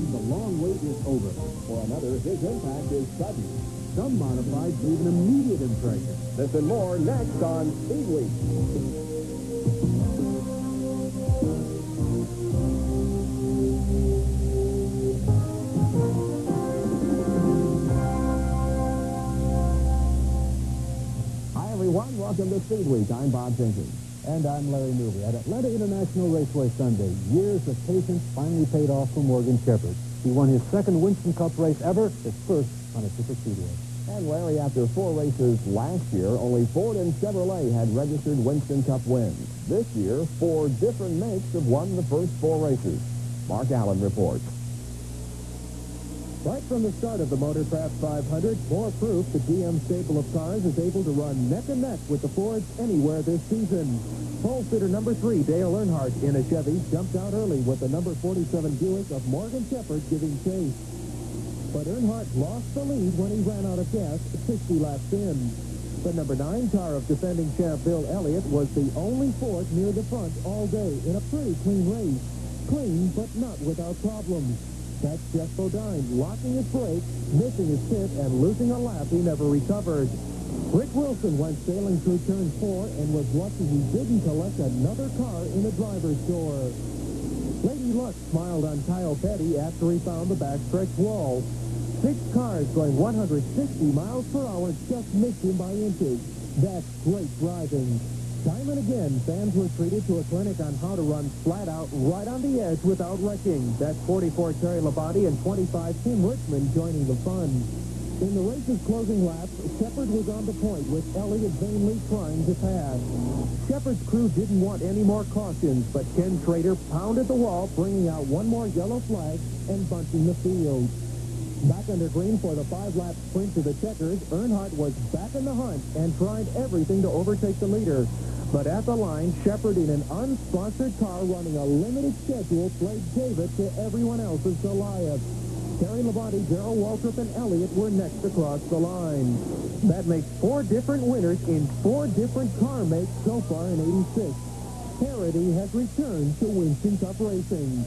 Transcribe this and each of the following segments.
one, the long wait is over. For another, his impact is sudden. Some modifieds leave an immediate impression. This and more next on Speedweek. Hi, everyone. Welcome to Speedweek. I'm Bob Jenkins. And I'm Larry Newby. At Atlanta International Raceway Sunday, years of patience finally paid off for Morgan Shepherd. He won his second Winston Cup race ever, his first on a super speedway. And Larry, after 4 races last year, only Ford and Chevrolet had registered Winston Cup wins. This year, 4 different makes have won the first 4 races. Mark Allen reports. Right from the start of the Motorcraft 500, more proof the GM stable of cars is able to run neck and neck with the Fords anywhere this season. Pole sitter number 3, Dale Earnhardt, in a Chevy, jumped out early with the number 47 Buick of Morgan Shepherd giving chase. But Earnhardt lost the lead when he ran out of gas 60 laps in. The number 9 car of defending champ Bill Elliott was the only Ford near the front all day in a pretty clean race. Clean, but not without problems. That's Jeff Bodine locking his brakes, missing his pit, and losing a lap he never recovered. Rick Wilson went sailing through turn 4 and was lucky he didn't collect another car in the driver's door. Lady Luck smiled on Kyle Petty after he found the backstretch wall. 6 cars going 160 miles per hour just missed him by inches. That's great driving. Time and again, fans were treated to a clinic on how to run flat out right on the edge without wrecking. That's 44 Terry Labonte and 25 Tim Richmond joining the fun. In the race's closing laps, Shepherd was on the point with Elliott vainly trying to pass. Shepherd's crew didn't want any more cautions, but Ken Trader pounded the wall, bringing out one more yellow flag and bunching the field. Back under green for the 5-lap sprint to the checkers, Earnhardt was back in the hunt and tried everything to overtake the leader. But at the line, Shepherd in an unsponsored car running a limited schedule played David to everyone else's Goliath. Terry Labonte, Darrell Waltrip, and Elliott were next across the line. That makes 4 different winners in 4 different car makes so far in '86. Parity has returned to Winston Cup racing.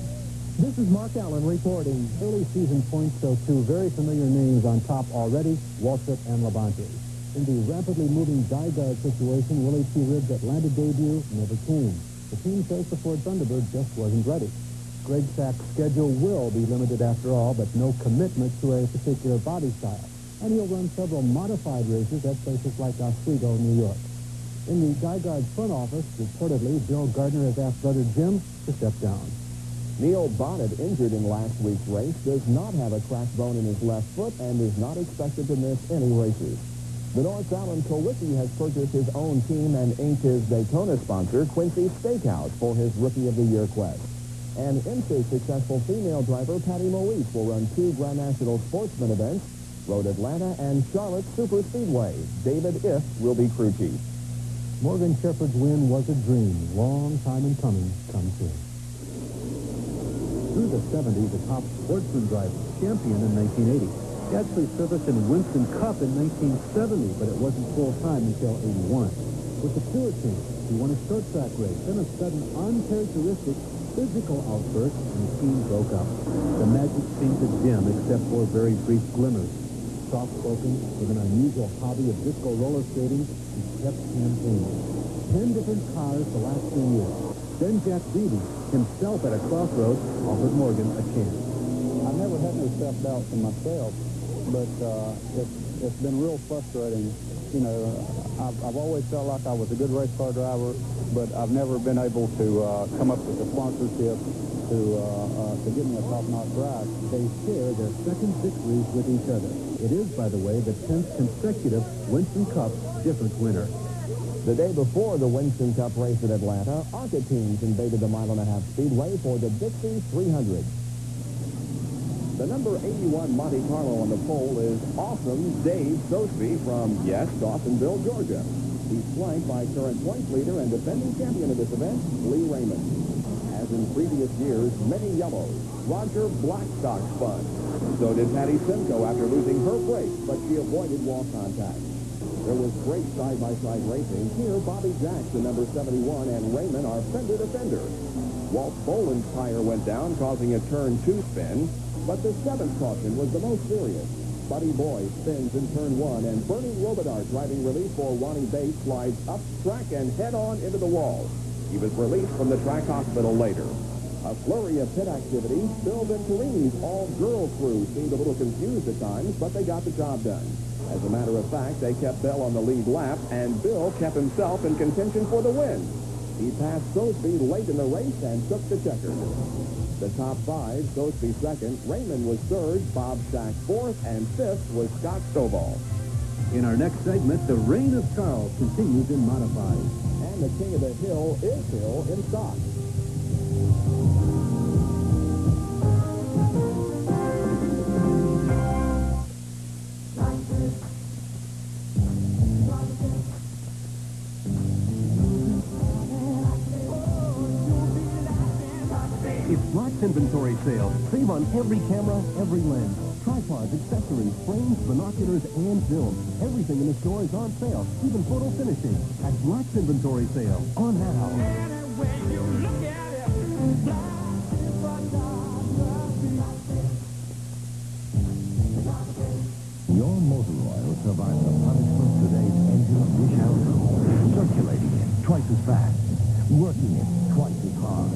This is Mark Allen reporting. Early season points show 2 very familiar names on top already, Waltrip and Labonte. In the rapidly moving Zygarde situation, Willie T. Ribb's Atlanta debut never came. The team says the Ford Thunderbird just wasn't ready. Greg Sack's schedule will be limited after all, but no commitment to a particular body style. And he'll run several modified races at places like Oswego, New York. In the Zygarde front office, reportedly, Bill Gardner has asked brother Jim to step down. Neil Bonnet, injured in last week's race, does not have a cracked bone in his left foot and is not expected to miss any races. The North Allen Kowicki has purchased his own team and inked his Daytona sponsor, Quincy Steakhouse, for his Rookie of the Year quest. And IMSA's successful female driver, Patty Moise, will run 2 Grand National Sportsman events, Road Atlanta and Charlotte Super Speedway. David Ift will be crew chief. Morgan Shepherd's win was a dream, long time in coming, come true. Through the 70s, a top sportsman driver, champion in 1980. He actually serviced in Winston Cup in 1970, but it wasn't full-time until '81. With the Stewart team, he won a short track race, then a sudden uncharacteristic physical outburst, and the team broke up. The magic seemed to dim, except for very brief glimmers. Soft-spoken, with an unusual hobby of disco roller skating, he kept campaigning. 10 different cars the last 2 years. Then Jack Beatty, himself at a crossroads, offered Morgan a chance. I never had no self-doubt in myself, but it's been real frustrating. You know, I've always felt like I was a good race car driver, but I've never been able to come up with a sponsorship to get me a top-notch ride. They share their second victories with each other. It is, by the way, the 10th consecutive Winston Cup different winner. The day before the Winston Cup race at Atlanta, ARCA teams invaded the mile-and-a-half speedway for the Dixie 300. The number 81 Monte Carlo on the pole is Awesome Dave Sosby from, yes, Dawsonville, Georgia. He's flanked by current points leader and defending champion of this event, Lee Raymond. As in previous years, many yellows. Roger Blackstock spun. So did Patty Simcoe after losing her break, but she avoided wall contact. There was great side-by-side racing. Here, Bobby Jacks, the number 71, and Raymond are fender to fender. Walt Boland's tire went down, causing a turn 2 spin. But the 7th caution was the most serious. Buddy Boy spins in turn 1, and Bernie Robidart, driving relief for Ronnie Bates, slides up track and head-on into the wall. He was released from the track hospital later. A flurry of pit activity. Bill Venturini's all-girl crew seemed a little confused at times, but they got the job done. As a matter of fact, they kept Bell on the lead lap, and Bill kept himself in contention for the win. He passed Sosby late in the race and took the checker. The top 5, Sosby 2nd, Raymond was 3rd, Bob Shack 4th, and 5th was Scott Stovall. In our next segment, the reign of Charles continues in modified. And the king of the hill is Hill in stock. It's Black's inventory sale. Save on every camera, every lens. Tripods, accessories, frames, binoculars, and film. Everything in the store is on sale, even photo finishing. At Black's inventory sale. On now. Your motor oil survives the punishment today's engine wish out for. Circulating it twice as fast, working it twice as hard,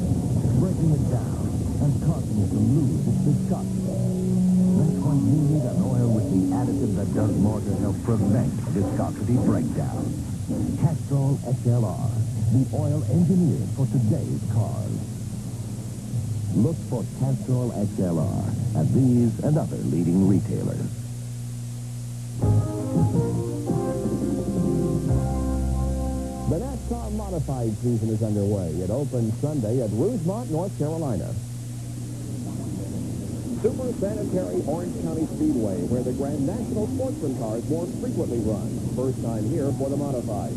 breaking it down, and causing it to lose its viscosity. That's why you need an oil with the additive that does more to help prevent viscosity breakdown. Castrol XLR, the oil engineered for today's cars. Look for Castrol XLR at these and other leading retailers. The NASCAR modified season is underway. It opens Sunday at Rosemont, North Carolina. Super Sanitary Orange County Speedway, where the Grand National Sportsman cars more frequently run. First time here for the modified.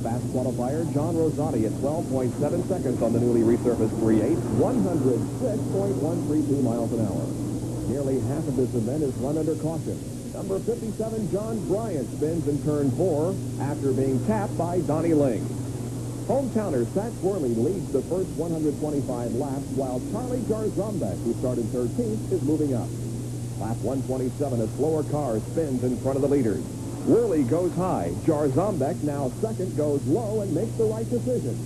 Fast qualifier John Rosati at 12.7 seconds on the newly resurfaced 3.8, 106.132 miles an hour. Nearly half of this event is run under caution. Number 57, John Bryant, spins in turn 4 after being tapped by Donnie Ling. Hometowner Zach Worley leads the first 125 laps, while Charlie Jarzombeck, who started 13th, is moving up. Lap 127, a slower car spins in front of the leaders. Worley goes high. Jarzombeck, now second, goes low and makes the right decision.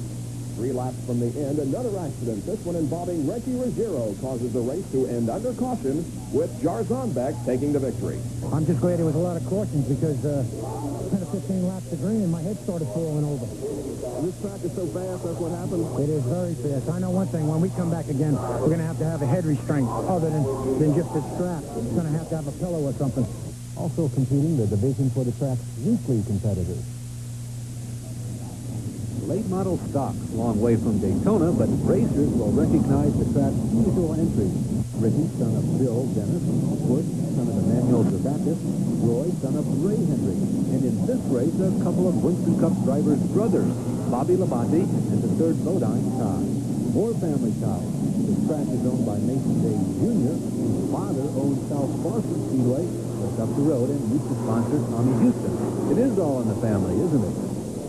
3 laps from the end, another accident, this one involving Reggie Ruggiero, causes the race to end under caution, with Jarzombeck taking the victory. I'm just glad there was a lot of cautions because 10 or 15 laps to green and my head started falling over. This track is so fast, that's what happened. It is very fast. I know one thing, when we come back again, we're going to have a head restraint other than just a strap. It's going to have a pillow or something. Also competing the division for the track's weekly competitors. Late model stock, a long way from Daytona, but racers will recognize the track's usual entries. Ricky, son of Bill Dennis, Wood, son of Emmanuel Zabakis, Roy, son of Ray Hendricks, and in this race, a couple of Winston Cup drivers' brothers, Bobby Labonte and the third Bodine, Todd. More family ties. The track is owned by Mason Day Jr., whose father owns South Boston Speedway, just up the road, and used to sponsor Tommy Houston. It is all in the family, isn't it?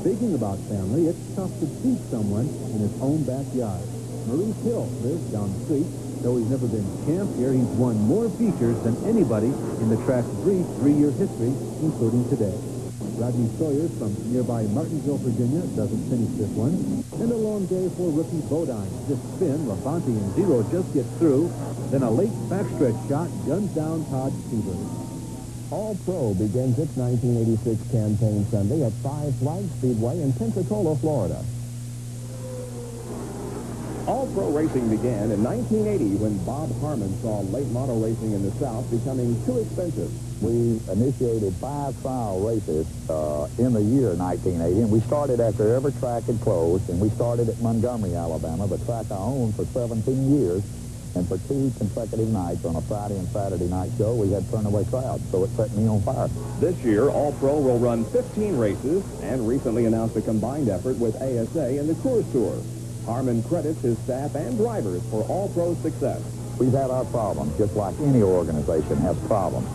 Speaking about family, it's tough to beat someone in his own backyard. Maurice Hill lives down the street. Though he's never been champ here, he's won more features than anybody in the track's brief 3-year history, including today. Rodney Sawyer from nearby Martinsville, Virginia, doesn't finish this one. And a long day for rookie Bodine. This spin, Labonte and Zero just get through. Then a late backstretch shot guns down Todd Seaver. All-Pro begins its 1986 campaign Sunday at Five Flags Speedway in Pensacola, Florida. All-Pro racing began in 1980 when Bob Harmon saw late model racing in the South becoming too expensive. We initiated 5 trial races in the year 1980, and we started after every track had closed, and we started at Montgomery, Alabama, the track I owned for 17 years, and for 2 consecutive nights on a Friday and Saturday night show, we had turnaway crowds, so it set me on fire. This year, All-Pro will run 15 races and recently announced a combined effort with ASA and the Coors Tour. Harmon credits his staff and drivers for All-Pro's success. We've had our problems, just like any organization has problems.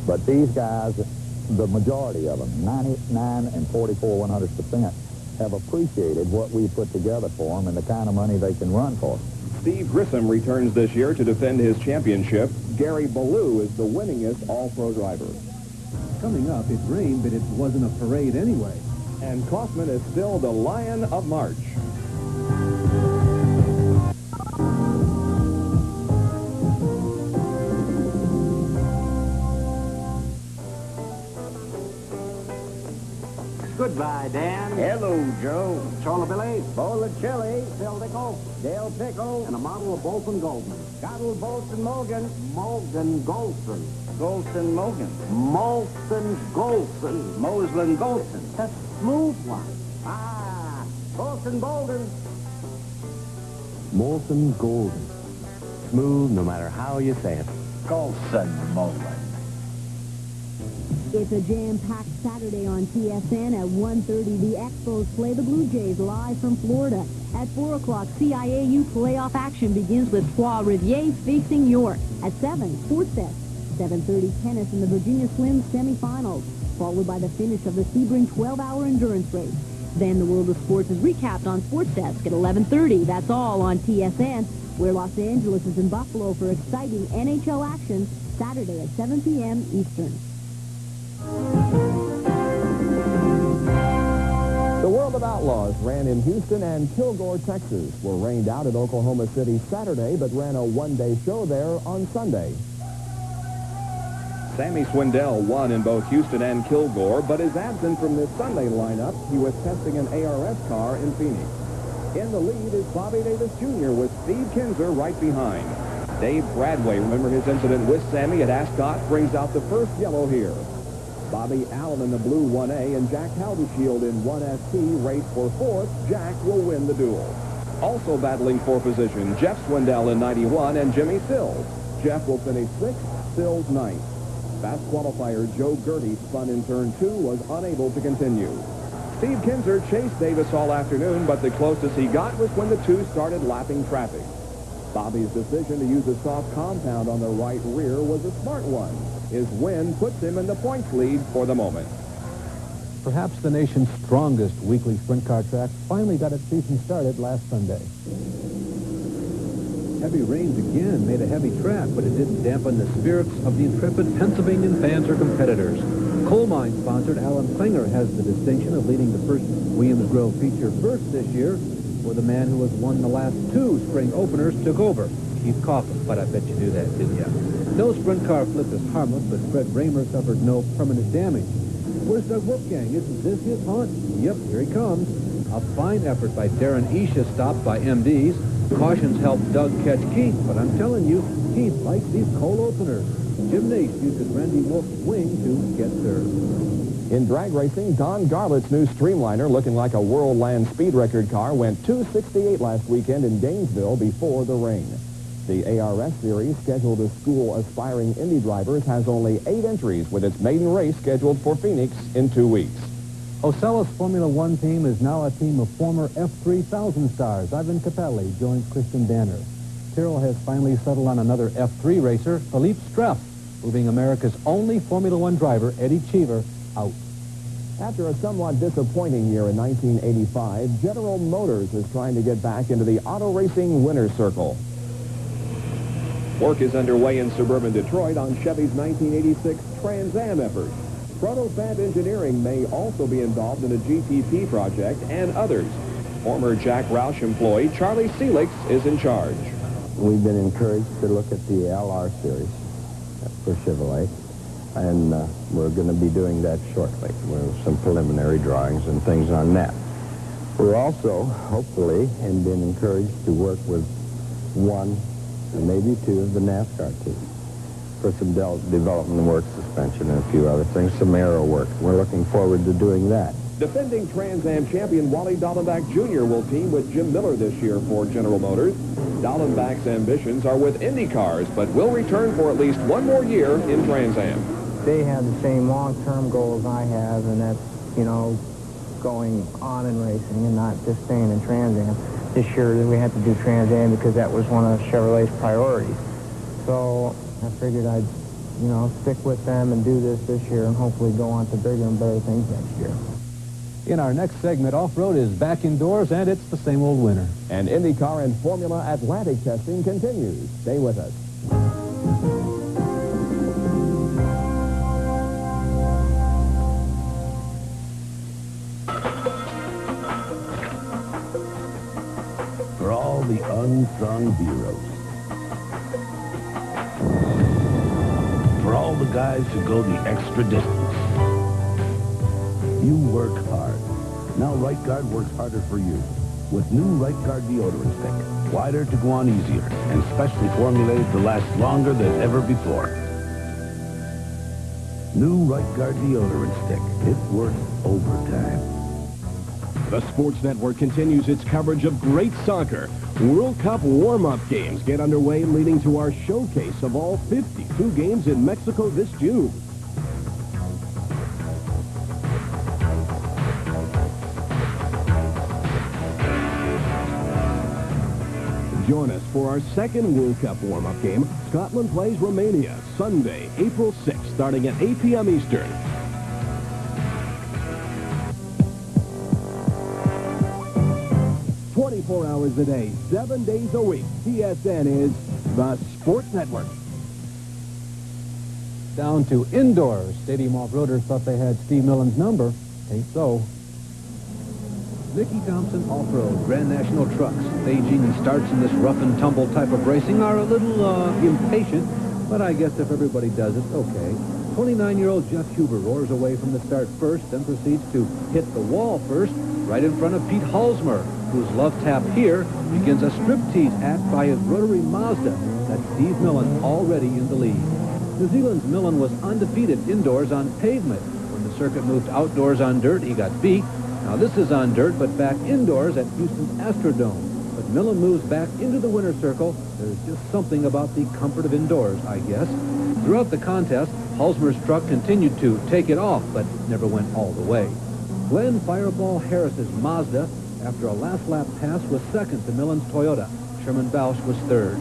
But these guys, the majority of them, 99 and 44/100%, have appreciated what we put together for them and the kind of money they can run for. Steve Grissom returns this year to defend his championship. Gary Ballou is the winningest All-Pro driver. Coming up, it rained, but it wasn't a parade anyway. And Kaufman is still the Lion of March. Goodbye, Dan. Hello, Joe. Chola Billy. Bowl of chili. Phil Dickel. Dale Pickle. And a model of Bolton Goldman. Cottle Bolton Mogan. Morgan Goldson. Golson Mogan. Molson Goldson. Moslin Golson. A smooth one. Ah, Bolton Bolden. Molson Golden. Smooth no matter how you say it. Golson Mogan. It's a jam-packed Saturday on TSN at 1:30. The Expos play the Blue Jays live from Florida. At 4 o'clock, CIAU playoff action begins with Trois-Rivières facing York. At 7, Sports Desk. 7:30 tennis in the Virginia Slim semifinals, followed by the finish of the Sebring 12-hour endurance race. Then the world of sports is recapped on Sports Desk at 11:30. That's all on TSN, where Los Angeles is in Buffalo for exciting NHL action Saturday at 7 p.m. Eastern. The World of Outlaws ran in Houston and Kilgore, Texas, were rained out at Oklahoma City Saturday, but ran a one-day show there on Sunday. Sammy Swindell won in both Houston and Kilgore, but is absent from this Sunday lineup. He was testing an ARS car in Phoenix. In the lead is Bobby Davis Jr. with Steve Kinzer right behind. Dave Bradway, remember his incident with Sammy at Ascot, brings out the first yellow here. Bobby Allen in the blue 1A and Jack Haldenshield in 1ST race for fourth. Jack will win the duel. Also battling for position, Jeff Swindell in 91 and Jimmy Sills. Jeff will finish 6th, Sills 9th. Fast qualifier Joe Gertie spun in turn 2, was unable to continue. Steve Kinzer chased Davis all afternoon, but the closest he got was when the two started lapping traffic. Bobby's decision to use a soft compound on the right rear was a smart one. His win puts him in the points lead for the moment. Perhaps the nation's strongest weekly sprint car track finally got its season started last Sunday. Heavy rains again made a heavy track, but it didn't dampen the spirits of the intrepid Pennsylvania fans or competitors. Coal mine sponsored Alan Klinger has the distinction of leading the first Williams Grove feature first this year, where the man who has won the last 2 spring openers took over. Keith Coughlin, but I bet you knew that, didn't you? No sprint car flip is harmless, but Fred Raymer suffered no permanent damage. Where's Doug Wolfgang? Isn't this his haunt? Yep, here he comes. A fine effort by Darren Isha stopped by MDs. Cautions helped Doug catch Keith, but I'm telling you, Keith likes these coal openers. Jim Nace uses Randy Wolf's wing to get third. In drag racing, Don Garlett's new Streamliner, looking like a World Land Speed record car, went 268 last weekend in Gainesville before the rain. The ARS Series, scheduled to school aspiring Indy drivers, has only 8 entries, with its maiden race scheduled for Phoenix in 2 weeks. Ocella's Formula One team is now a team of former F3000 stars. Ivan Capelli joins Christian Danner. Tyrrell has finally settled on another F3 racer, Philippe Streff, moving America's only Formula One driver, Eddie Cheever, out. After a somewhat disappointing year in 1985, General Motors is trying to get back into the auto racing winner's circle. Work is underway in suburban Detroit on Chevy's 1986 Trans Am effort. Protofab Engineering may also be involved in a GTP project and others. Former Jack Roush employee Charlie Seelix is in charge. We've been encouraged to look at the LR series for Chevrolet, and we're going to be doing that shortly. With some preliminary drawings and things on that. We're also, hopefully, and been encouraged to work with one and maybe 2 of the NASCAR team for some development work, suspension, and a few other things, some aero work. We're looking forward to doing that. Defending Trans Am champion Wally Dallenbach Jr. will team with Jim Miller this year for General Motors. Dallenbach's ambitions are with Indy cars, but will return for at least 1 more year in Trans Am. They have the same long-term goals I have, and that's, you know, going on in racing and not just staying in Trans Am. This year we had to do Trans Am because that was one of Chevrolet's priorities. So I figured I'd, you know, stick with them and do this year and hopefully go on to bigger and better things next year. In our next segment, off-road is back indoors, and it's the same old winner. And IndyCar and Formula Atlantic testing continues. Stay with us. For all the unsung heroes. For all the guys who go the extra distance. You work hard. Now Right Guard works harder for you. With new Right Guard deodorant stick. Wider to go on easier. And specially formulated to last longer than ever before. New Right Guard deodorant stick. It's worth overtime. The Sports Network continues its coverage of great soccer. World Cup warm-up games get underway, leading to our showcase of all 52 games in Mexico this June. Join us for our second World Cup warm-up game. Scotland plays Romania, Sunday, April 6th, starting at 8 p.m. Eastern. Hours a day, 7 days a week. TSN is the Sports Network. Down to indoors. Stadium off-roaders thought they had Steve Millen's number. Ain't so. Nicky Thompson Off-Road, Grand National Trucks. Staging and starts in this rough and tumble type of racing are a little impatient, but I guess if everybody does it, okay. 29-year-old Jeff Huber roars away from the start first, then proceeds to hit the wall first, right in front of Pete Halsmer, whose love tap here begins a striptease act by his rotary Mazda. That's Steve Millen already in the lead. New Zealand's Millen was undefeated indoors on pavement. When the circuit moved outdoors on dirt, he got beat. Now this is on dirt, but back indoors at Houston's Astrodome. But Millen moves back into the winner's circle. There's just something about the comfort of indoors, I guess. Throughout the contest, Halsmer's truck continued to take it off, but never went all the way. Glenn Fireball Harris's Mazda, after a last lap pass, was second to Millen's Toyota. Sherman Bausch was third.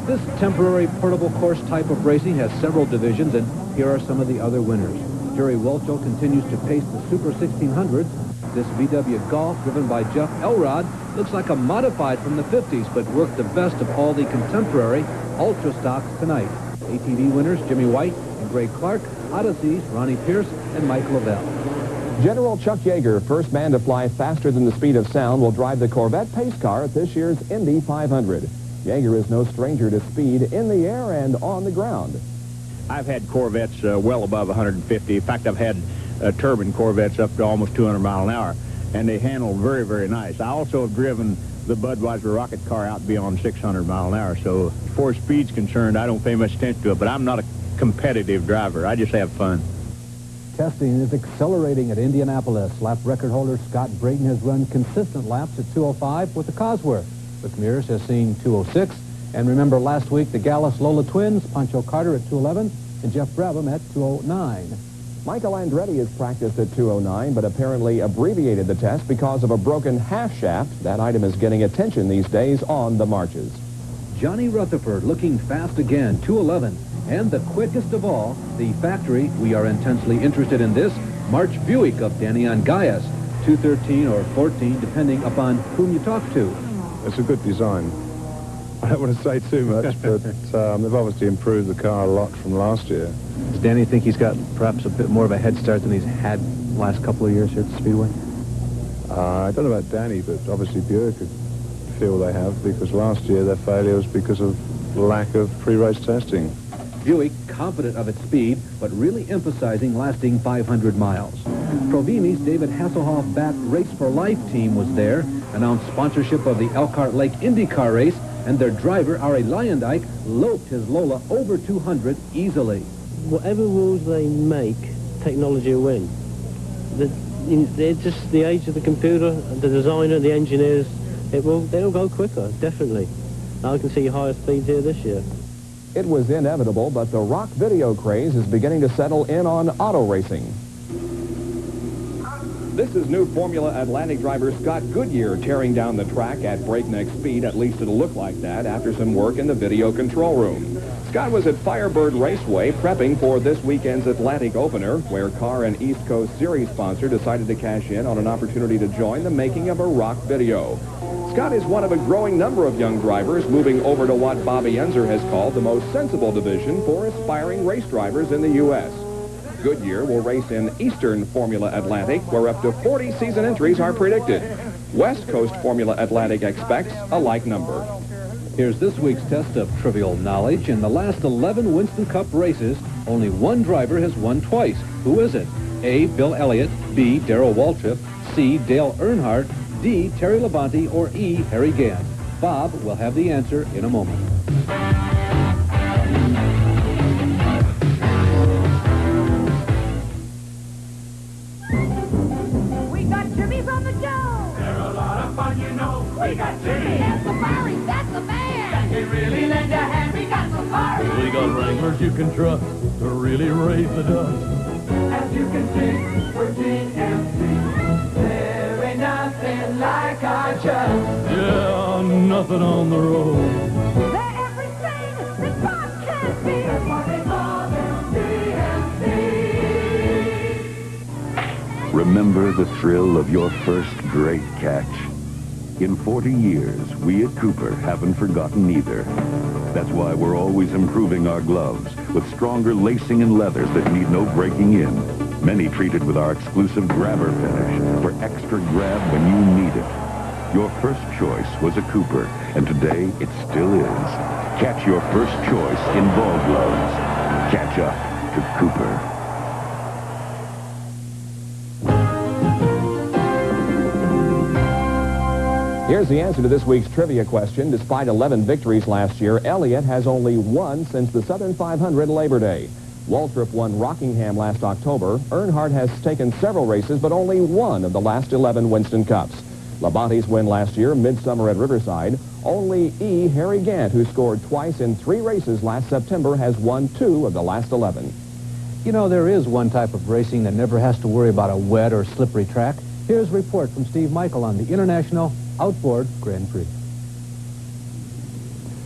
This temporary portable course type of racing has several divisions, and here are some of the other winners. Jerry Welchel continues to pace the Super 1600s. This VW Golf, driven by Jeff Elrod, looks like a modified from the 50s, but worked the best of all the contemporary Ultra stocks tonight. ATV winners Jimmy White and Greg Clark, Odysseys Ronnie Pierce and Mike Lavelle. General Chuck Yeager, first man to fly faster than the speed of sound, will drive the Corvette pace car at this year's Indy 500. Yeager is no stranger to speed in the air and on the ground. I've had Corvettes well above 150. In fact, I've had turbine Corvettes up to almost 200 miles an hour, and they handle very, very nice. I also have driven the Budweiser rocket car out beyond 600 miles an hour, so as far as speed's concerned, I don't pay much attention to it, but I'm not a competitive driver. I just have fun. Testing is accelerating at Indianapolis. Lap record holder Scott Brayton has run consistent laps at 2:05 with the Cosworth. Rick Mears has seen 2:06. And remember last week, the Gallus Lola twins, Pancho Carter at 2:11 and Jeff Brabham at 2:09. Michael Andretti has practiced at 2:09, but apparently abbreviated the test because of a broken half shaft. That item is getting attention these days on the marches. Johnny Rutherford looking fast again, 2:11. And the quickest of all, the factory, we are intensely interested in this, March Buick of Danny Angayas, 2:13 or 14, depending upon whom you talk to. It's a good design. I don't want to say too much, but they've obviously improved the car a lot from last year. Does Danny think he's got perhaps a bit more of a head start than he's had last couple of years here at the Speedway? I don't know about Danny, but obviously Buick feel they have, because last year their failure was because of lack of pre-race testing. Buick confident of its speed, but really emphasizing lasting 500 miles. Provimi's David Hasselhoff-backed Race for Life team was there, announced sponsorship of the Elkhart Lake IndyCar race, and their driver, Ari Leyendijk, loped his Lola over 200 easily. Whatever rules they make, technology will win. It's just the age of the computer, the designer, the engineers, they'll go quicker, definitely. I can see higher speeds here this year. It was inevitable, but the rock video craze is beginning to settle in on auto racing. This is new Formula Atlantic driver Scott Goodyear tearing down the track at breakneck speed. At least it'll look like that after some work in the video control room. Scott was at Firebird Raceway prepping for this weekend's Atlantic opener, where Car and East Coast Series sponsor decided to cash in on an opportunity to join the making of a rock video. Scott is one of a growing number of young drivers moving over to what Bobby Unser has called the most sensible division for aspiring race drivers in the U.S. Goodyear will race in Eastern Formula Atlantic, where up to 40 season entries are predicted. West Coast Formula Atlantic expects a like number. Here's this week's test of trivial knowledge. In the last 11 Winston Cup races, only one driver has won twice. Who is it? A. Bill Elliott, B. Darrell Waltrip, C. Dale Earnhardt, D. Terry Labonte, or E. Harry Gant. Bob will have the answer in a moment. We got Jimmy and Safari, that's the man. That can really lend a hand, we got Safari. We got Wranglers you can trust to really raise the dust. As you can see, we're GMC. There ain't nothing like our trust. Yeah, nothing on the road. They're everything that God can be. That's why they call them GMC. Remember the thrill of your first great catch. In 40 years, we at Cooper haven't forgotten either. That's why we're always improving our gloves with stronger lacing and leathers that need no breaking in. Many treated with our exclusive grabber finish for extra grab when you need it. Your first choice was a Cooper, and today it still is. Catch your first choice in ball gloves. Catch up to Cooper. Here's the answer to this week's trivia question. Despite 11 victories last year, Elliott has only one since the Southern 500 Labor Day. Waltrip won Rockingham last October. Earnhardt has taken several races, but only one of the last 11 Winston Cups. Labonte's win last year, midsummer at Riverside. Only E. Harry Gant, who scored twice in 3 races last September, has won 2 of the last 11. You know, there is one type of racing that never has to worry about a wet or slippery track. Here's a report from Steve Michael on the International Outboard Grand Prix.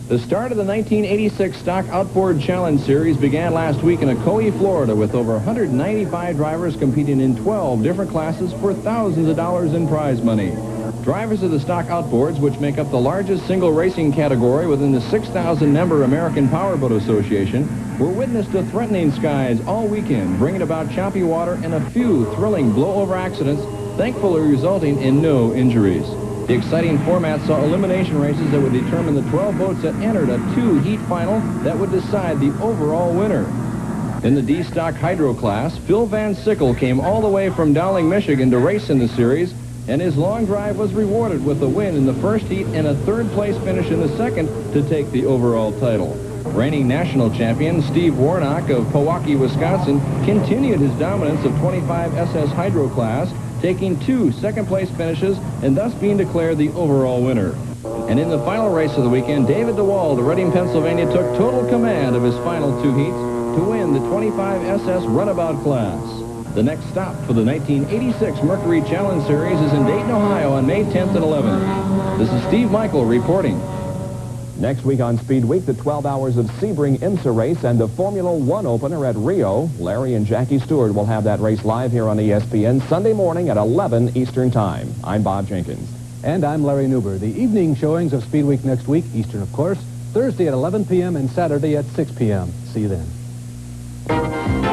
The start of the 1986 Stock Outboard Challenge Series began last week in Ocoee, Florida, with over 195 drivers competing in 12 different classes for thousands of dollars in prize money. Drivers of the stock outboards, which make up the largest single racing category within the 6,000-member American Powerboat Association, were witness to threatening skies all weekend, bringing about choppy water and a few thrilling blowover accidents, thankfully resulting in no injuries. The exciting format saw elimination races that would determine the 12 boats that entered a 2-heat final that would decide the overall winner. In the D-Stock Hydro class, Phil Van Sickle came all the way from Dowling, Michigan to race in the series, and his long drive was rewarded with a win in the first heat and a third-place finish in the second to take the overall title. Reigning national champion Steve Warnock of Pewaukee, Wisconsin, continued his dominance of 25 SS Hydro class, taking 2 second-place finishes and thus being declared the overall winner. And in the final race of the weekend, David DeWald of Reading, Pennsylvania, took total command of his final 2 heats to win the 25 SS Runabout class. The next stop for the 1986 Mercury Challenge Series is in Dayton, Ohio on May 10th and 11th. This is Steve Michael reporting. Next week on Speedweek, the 12 Hours of Sebring IMSA race and the Formula One opener at Rio. Larry and Jackie Stewart will have that race live here on ESPN Sunday morning at 11 Eastern Time. I'm Bob Jenkins. And I'm Larry Newber. The evening showings of Speedweek next week, Eastern of course, Thursday at 11 p.m. and Saturday at 6 p.m. See you then.